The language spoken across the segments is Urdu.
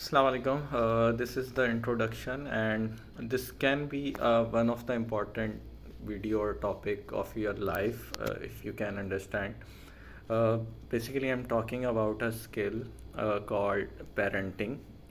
Assalamu alaikum. This is the introduction, and this can be one of the important video or topic of your life if you can understand. Uh, Basically, I'm talking about a skill called parenting.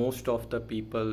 most of the people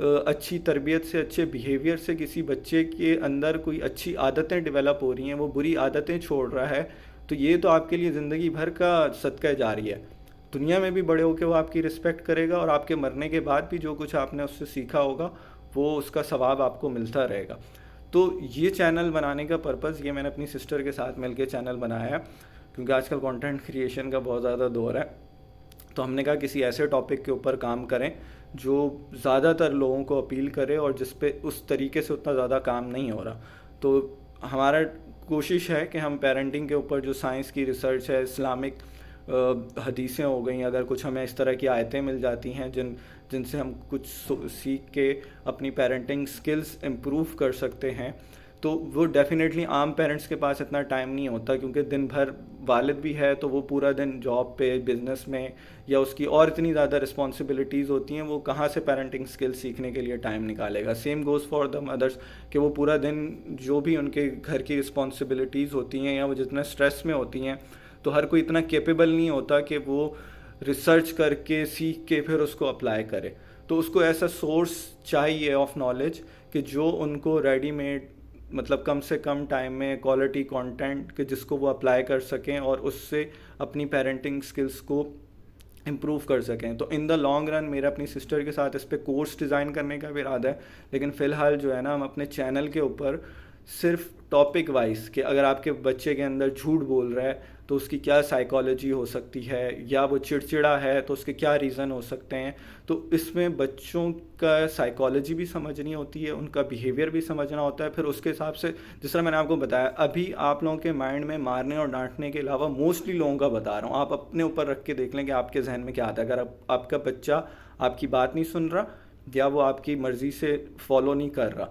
اچھی تربیت سے, اچھے بیہیویئر سے کسی بچے کے اندر کوئی اچھی عادتیں ڈیولپ ہو رہی ہیں, وہ بری عادتیں چھوڑ رہا ہے, تو یہ تو آپ کے لیے زندگی بھر کا صدقہ جاری ہے. دنیا میں بھی بڑے ہو کے وہ آپ کی رسپیکٹ کرے گا, اور آپ کے مرنے کے بعد بھی جو کچھ آپ نے اس سے سیکھا ہوگا وہ اس کا ثواب آپ کو ملتا رہے گا. تو یہ چینل بنانے کا پرپز, یہ میں نے اپنی سسٹر کے ساتھ مل کے چینل بنایا ہے, کیونکہ آج کل کانٹینٹ کریشن کا بہت زیادہ دور ہے. تو ہم نے کہا کسی ایسے ٹاپک کے اوپر کام کریں جو زیادہ تر لوگوں کو اپیل کرے, اور جس پہ اس طریقے سے اتنا زیادہ کام نہیں ہو رہا. تو ہمارا کوشش ہے کہ ہم پیرنٹنگ کے اوپر جو سائنس کی ریسرچ ہے, اسلامک حدیثیں ہو گئیں, اگر کچھ ہمیں اس طرح کی آیتیں مل جاتی ہیں جن سے ہم کچھ سیکھ کے اپنی پیرنٹنگ سکلز امپروو کر سکتے ہیں, تو وہ ڈیفینیٹلی عام پیرنٹس کے پاس اتنا ٹائم نہیں ہوتا, کیونکہ دن بھر والد بھی ہے تو وہ پورا دن جاب پہ, بزنس میں, یا اس کی اور اتنی زیادہ رسپانسبلٹیز ہوتی ہیں, وہ کہاں سے پیرنٹنگ اسکل سیکھنے کے لیے ٹائم نکالے گا. سیم گوز فار دا مدرس, کہ وہ پورا دن جو بھی ان کے گھر کی رسپانسبلٹیز ہوتی ہیں یا وہ جتنا اسٹریس میں ہوتی ہیں, تو ہر کوئی اتنا کیپیبل نہیں ہوتا کہ وہ ریسرچ کر کے سیکھ کے پھر اس کو اپلائی کرے. تو اس کو ایسا سورس چاہیے آف نالج کہ جو ان کو ریڈی میڈ, مطلب کم سے کم ٹائم میں کوالٹی کانٹینٹ, کہ جس کو وہ اپلائی کر سکیں اور اس سے اپنی پیرنٹنگ سکلز کو امپروو کر سکیں. تو ان دا لانگ رن میرا اپنی سسٹر کے ساتھ اس پہ کورس ڈیزائن کرنے کا بھی ارادہ ہے, لیکن فی الحال جو ہے نا ہم اپنے چینل کے اوپر صرف ٹاپک وائز, کہ اگر آپ کے بچے کے اندر جھوٹ بول رہا ہے تو اس کی کیا سائیکالوجی ہو سکتی ہے, یا وہ چڑچڑا ہے تو اس کے کیا ریزن ہو سکتے ہیں, تو اس میں بچوں کا سائیکالوجی بھی سمجھنی ہوتی ہے, ان کا بیہیویئر بھی سمجھنا ہوتا ہے. پھر اس کے حساب سے, جس طرح میں نے آپ کو بتایا, ابھی آپ لوگوں کے مائنڈ میں مارنے اور ڈانٹنے کے علاوہ موسٹلی لوگوں کا بتا رہا ہوں, آپ اپنے اوپر رکھ کے دیکھ لیں کہ آپ کے ذہن میں کیا آتا ہے. اگر آپ کا بچہ آپ کی بات نہیں سن رہا یا وہ آپ کی مرضی سے فالو نہیں کر رہا,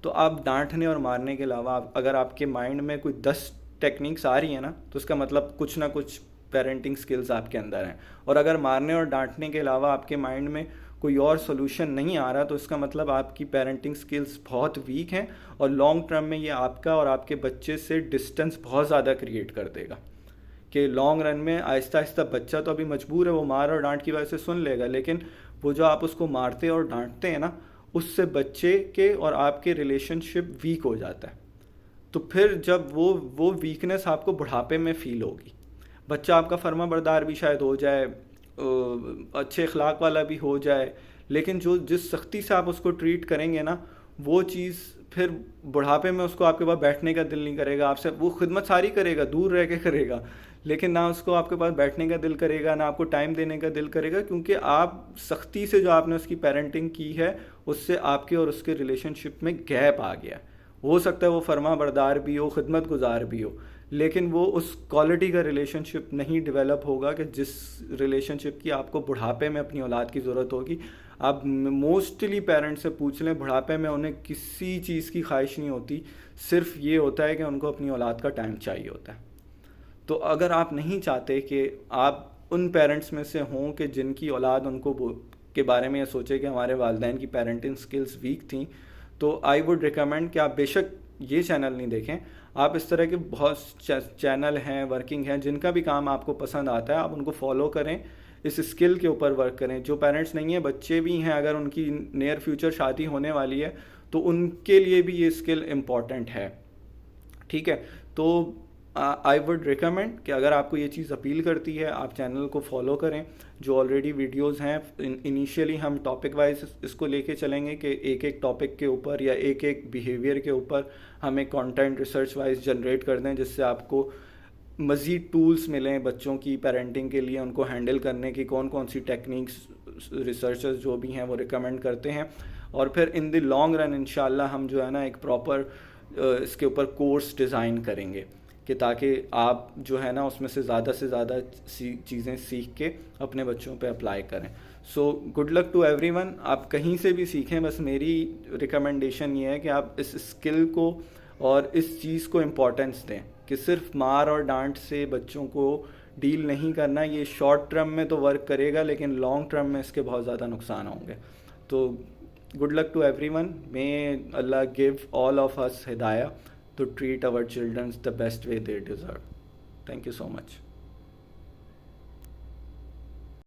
تو آپ ڈانٹنے اور مارنے کے علاوہ اگر آپ کے مائنڈ میں کوئی 10 ٹیکنیکس آ رہی ہیں نا, تو اس کا مطلب کچھ نہ کچھ پیرنٹنگ سکلز آپ کے اندر ہیں. اور اگر مارنے اور ڈانٹنے کے علاوہ آپ کے مائنڈ میں کوئی اور سولوشن نہیں آ رہا, تو اس کا مطلب آپ کی پیرنٹنگ سکلز بہت ویک ہیں, اور لانگ ٹرم میں یہ آپ کا اور آپ کے بچے سے ڈسٹینس بہت زیادہ کریٹ کر دے گا. کہ لانگ رن میں آہستہ آہستہ بچہ تو ابھی مجبور ہے, وہ مار اور ڈانٹ کی وجہ سے سن لے گا, لیکن وہ جو آپ اس کو مارتے اور ڈانٹتے ہیں نا, اس سے بچے کے اور آپ کے ریلیشن شپ ویک ہو جاتا ہے. تو پھر جب وہ ویکنس آپ کو بڑھاپے میں فیل ہوگی. بچہ آپ کا فرما بردار بھی شاید ہو جائے, اچھے اخلاق والا بھی ہو جائے, لیکن جس سختی سے آپ اس کو ٹریٹ کریں گے نا, وہ چیز پھر بڑھاپے میں اس کو آپ کے پاس بیٹھنے کا دل نہیں کرے گا. آپ سے وہ خدمت ساری کرے گا, دور رہ کے کرے گا, لیکن نہ اس کو آپ کے پاس بیٹھنے کا دل کرے گا, نہ آپ کو ٹائم دینے کا دل کرے گا, کیونکہ آپ سختی سے جو آپ نے اس کی پیرنٹنگ کی ہے, اس سے آپ کے اور اس کے ریلیشن شپ میں گیپ آ گیا. ہو سکتا ہے وہ فرما بردار بھی ہو, خدمت گزار بھی ہو, لیکن وہ اس کوالٹی کا ریلیشن شپ نہیں ڈیولپ ہوگا کہ جس ریلیشن شپ کی آپ کو بڑھاپے میں اپنی اولاد کی ضرورت ہوگی. آپ موسٹلی پیرنٹ سے پوچھ لیں, بڑھاپے میں انہیں کسی چیز کی خواہش نہیں ہوتی, صرف یہ ہوتا ہے کہ ان کو اپنی اولاد کا ٹائم چاہیے ہوتا ہے. تو اگر آپ نہیں چاہتے کہ آپ ان پیرنٹس میں سے ہوں کہ جن کی اولاد ان کو کے بارے میں یہ سوچے کہ ہمارے والدین کی پیرنٹنگ سکلز ویک تھیں, تو آئی ووڈ ریکمینڈ کہ آپ بے شک یہ چینل نہیں دیکھیں, آپ اس طرح کے بہت چینل ہیں, ورکنگ ہیں, جن کا بھی کام آپ کو پسند آتا ہے, آپ ان کو فالو کریں, اس اسکل کے اوپر ورک کریں. جو پیرنٹس نہیں ہیں, بچے بھی ہیں, اگر ان کی نیئر فیوچر شادی ہونے والی ہے, تو ان کے لیے بھی یہ اسکل امپورٹنٹ ہے. ٹھیک ہے, تو آئی وڈ ریکمینڈ کہ اگر آپ کو یہ چیز اپیل کرتی ہے, آپ چینل کو فالو کریں. جو آلریڈی ویڈیوز ہیں, انیشیلی ہم ٹاپک وائز اس کو لے کے چلیں گے کہ ایک ایک ٹاپک کے اوپر یا ایک ایک بیہیویئر کے اوپر ہم ایک کانٹینٹ ریسرچ وائز جنریٹ کر دیں, جس سے آپ کو مزید ٹولز ملیں بچوں کی پیرنٹنگ کے لیے, ان کو ہینڈل کرنے کی کون کون سی ٹیکنیکس ریسرچرز جو بھی ہیں وہ ریکمینڈ کرتے ہیں. اور پھر ان دی لانگ رن انشاءاللہ ہم جو ہے نا ایک پراپر اس کے اوپر کورس ڈیزائن کریں گے, کہ تاکہ آپ جو ہے نا اس میں سے زیادہ چیزیں سیکھ کے اپنے بچوں پہ اپلائی کریں. So good luck to everyone. آپ کہیں سے بھی سیکھیں, بس میری ریکمنڈیشن یہ ہے کہ آپ اس اسکل کو اور اس چیز کو امپورٹنس دیں کہ صرف مار اور ڈانٹ سے بچوں کو ڈیل نہیں کرنا. یہ شارٹ ٹرم میں تو ورک کرے گا, لیکن لانگ ٹرم میں اس کے بہت زیادہ نقصان ہوں گے. تو good luck to everyone. may Allah give all of us hidayah to treat our children the best way they deserve. Thank you so much.